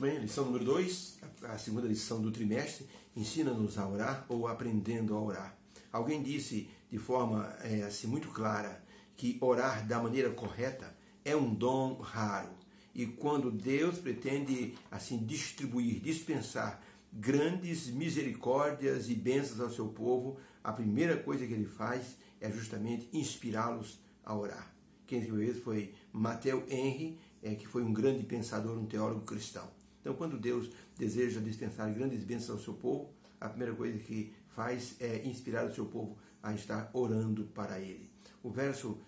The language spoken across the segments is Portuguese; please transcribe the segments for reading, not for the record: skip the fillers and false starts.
bem, lição número 2, a segunda lição do trimestre, ensina-nos a orar ou aprendendo a orar. Alguém disse de forma assim, muito clara que orar da maneira correta é um dom raro. E quando Deus pretende assim distribuir, dispensar grandes misericórdias e bênçãos ao seu povo, a primeira coisa que ele faz é justamente inspirá-los a orar. Quem escreveu isso foi Matthew Henry, que foi um grande pensador, um teólogo cristão. Então, quando Deus deseja dispensar grandes bênçãos ao seu povo, a primeira coisa que faz é inspirar o seu povo a estar orando para ele. O verso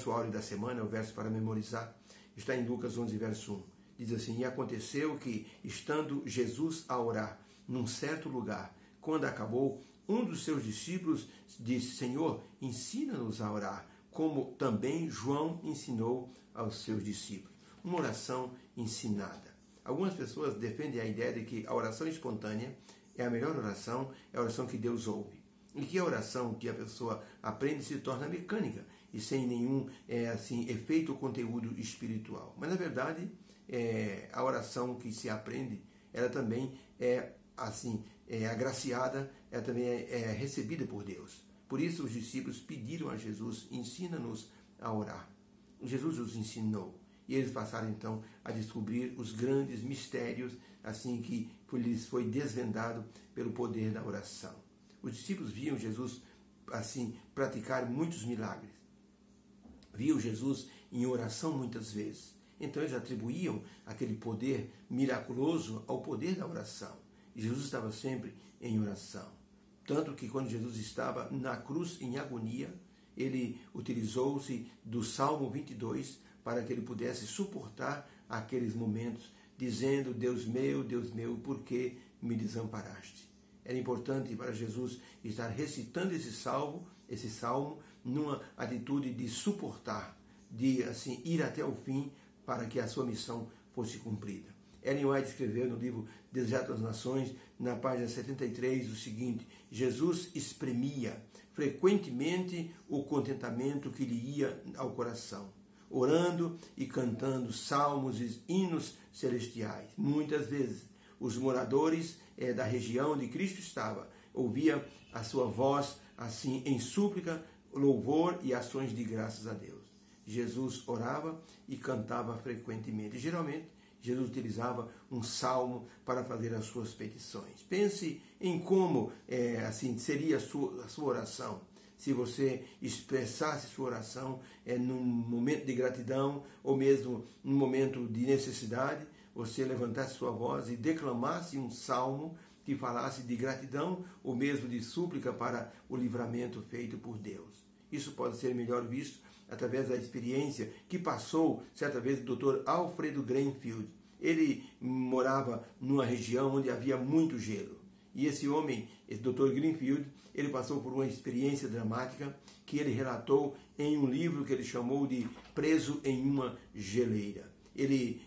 áureo da semana, o verso para memorizar, está em Lucas 11, verso 1. Diz assim: E aconteceu que, estando Jesus a orar num certo lugar, quando acabou, um dos seus discípulos disse: Senhor, ensina-nos a orar, como também João ensinou aos seus discípulos. Uma oração ensinada. Algumas pessoas defendem a ideia de que a oração espontânea é a melhor oração, é a oração que Deus ouve. E que a oração que a pessoa aprende se torna mecânica e sem nenhum efeito ou conteúdo espiritual. Mas, na verdade, a oração que se aprende, ela também é agraciada, ela também é recebida por Deus. Por isso, os discípulos pediram a Jesus: ensina-nos a orar. Jesus os ensinou. E eles passaram, então, a descobrir os grandes mistérios, assim que lhes foi desvendado pelo poder da oração. Os discípulos viam Jesus, assim, praticar muitos milagres. Viam Jesus em oração muitas vezes. Então, eles atribuíam aquele poder miraculoso ao poder da oração. E Jesus estava sempre em oração. Tanto que, quando Jesus estava na cruz em agonia, ele utilizou-se do Salmo 22 para que ele pudesse suportar aqueles momentos, dizendo: Deus meu, por que me desamparaste? Era importante para Jesus estar recitando esse salmo, numa atitude de suportar, de assim ir até o fim para que a sua missão fosse cumprida. Ellen White escreveu no livro Deserto das Nações, na página 73, o seguinte: Jesus exprimia frequentemente o contentamento que lhe ia ao coração, orando e cantando salmos e hinos celestiais. Muitas vezes, os moradores da região onde Cristo estava ouviam a sua voz assim em súplica, louvor e ações de graças a Deus. Jesus orava e cantava frequentemente. Geralmente, Jesus utilizava um salmo para fazer as suas petições. Pense em como seria a sua oração. Se você expressasse sua oração num momento de gratidão ou mesmo num momento de necessidade, você levantasse sua voz e declamasse um salmo que falasse de gratidão ou mesmo de súplica para o livramento feito por Deus. Isso pode ser melhor visto através da experiência que passou certa vez o Dr. Alfredo Greenfield. Ele morava numa região onde havia muito gelo. E esse homem, esse Dr. Greenfield, ele passou por uma experiência dramática que ele relatou em um livro que ele chamou de Preso em uma Geleira. Ele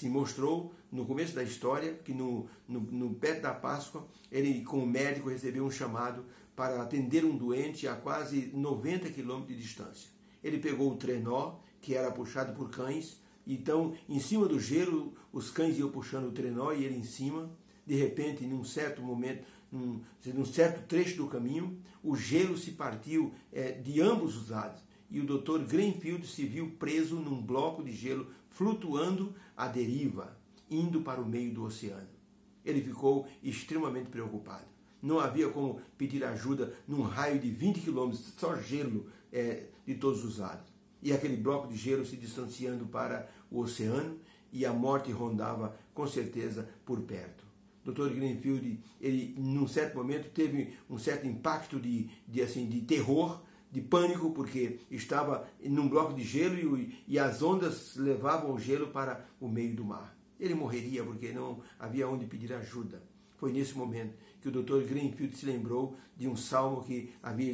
mostrou no começo da história que no perto da Páscoa, ele com o médico recebeu um chamado para atender um doente a quase 90 quilômetros de distância. Ele pegou o trenó, que era puxado por cães. Então, em cima do gelo, os cães iam puxando o trenó e ele em cima. De repente, num certo momento, num certo trecho do caminho, o gelo se partiu de ambos os lados. E o Dr. Greenfield se viu preso num bloco de gelo, flutuando à deriva, indo para o meio do oceano. Ele ficou extremamente preocupado. Não havia como pedir ajuda num raio de 20 quilômetros, só gelo de todos os lados. E aquele bloco de gelo se distanciando para o oceano, e a morte rondava com certeza por perto. Dr. Greenfield, ele num certo momento teve um certo impacto de terror, de pânico, porque estava num bloco de gelo e as ondas levavam o gelo para o meio do mar. Ele morreria porque não havia onde pedir ajuda. Foi nesse momento que o Dr. Greenfield se lembrou de um salmo que havia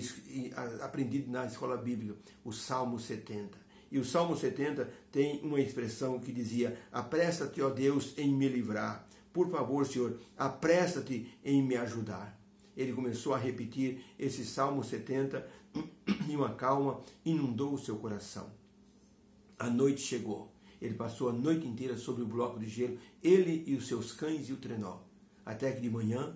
aprendido na escola bíblica, o Salmo 70. E o Salmo 70 tem uma expressão que dizia: apressa-te, ó Deus, em me livrar. Por favor, Senhor, apressa-te em me ajudar. Ele começou a repetir esse Salmo 70 e uma calma inundou o seu coração. A noite chegou ele passou a noite inteira sobre o bloco de gelo, ele e os seus cães e o trenó. Até que de manhã,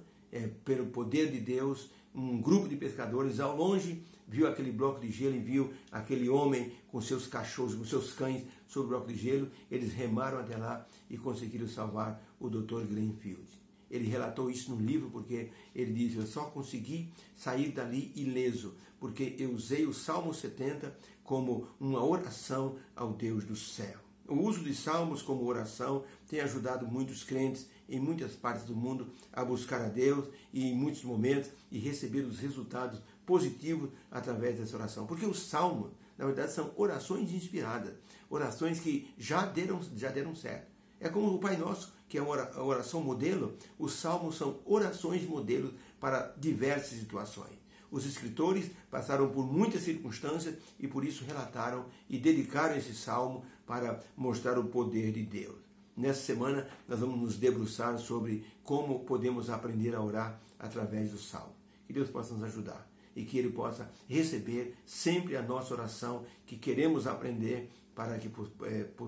pelo poder de Deus, um grupo de pescadores ao longe viu aquele bloco de gelo e viu aquele homem com seus cachorros, com seus cães sobre o bloco de gelo. Eles remaram até lá e conseguiram salvar o Dr. Glenfield. Ele relatou isso no livro porque ele diz: eu só consegui sair dali ileso, porque eu usei o Salmo 70 como uma oração ao Deus do céu. O uso de salmos como oração tem ajudado muitos crentes em muitas partes do mundo a buscar a Deus e em muitos momentos e receber os resultados positivos através dessa oração. Porque os salmos, na verdade, são orações inspiradas, orações que já deram certo. É como o Pai Nosso, que é a oração modelo. Os salmos são orações modelo para diversas situações. Os escritores passaram por muitas circunstâncias e por isso relataram e dedicaram esse salmo para mostrar o poder de Deus. Nessa semana nós vamos nos debruçar sobre como podemos aprender a orar através do salmo. Que Deus possa nos ajudar e que Ele possa receber sempre a nossa oração que queremos aprender para que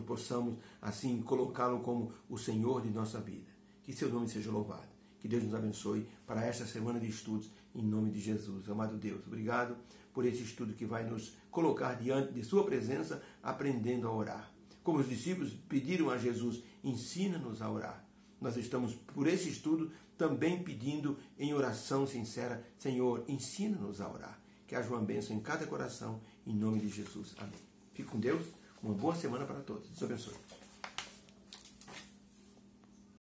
possamos assim colocá-lo como o Senhor de nossa vida. Que seu nome seja louvado. Que Deus nos abençoe para esta semana de estudos, em nome de Jesus. Amado Deus, obrigado por esse estudo que vai nos colocar diante de sua presença, aprendendo a orar. Como os discípulos pediram a Jesus, ensina-nos a orar. Nós estamos, por esse estudo, também pedindo em oração sincera, Senhor, ensina-nos a orar. Que haja uma bênção em cada coração, em nome de Jesus. Amém. Fique com Deus. Uma boa semana para todos. Deus abençoe.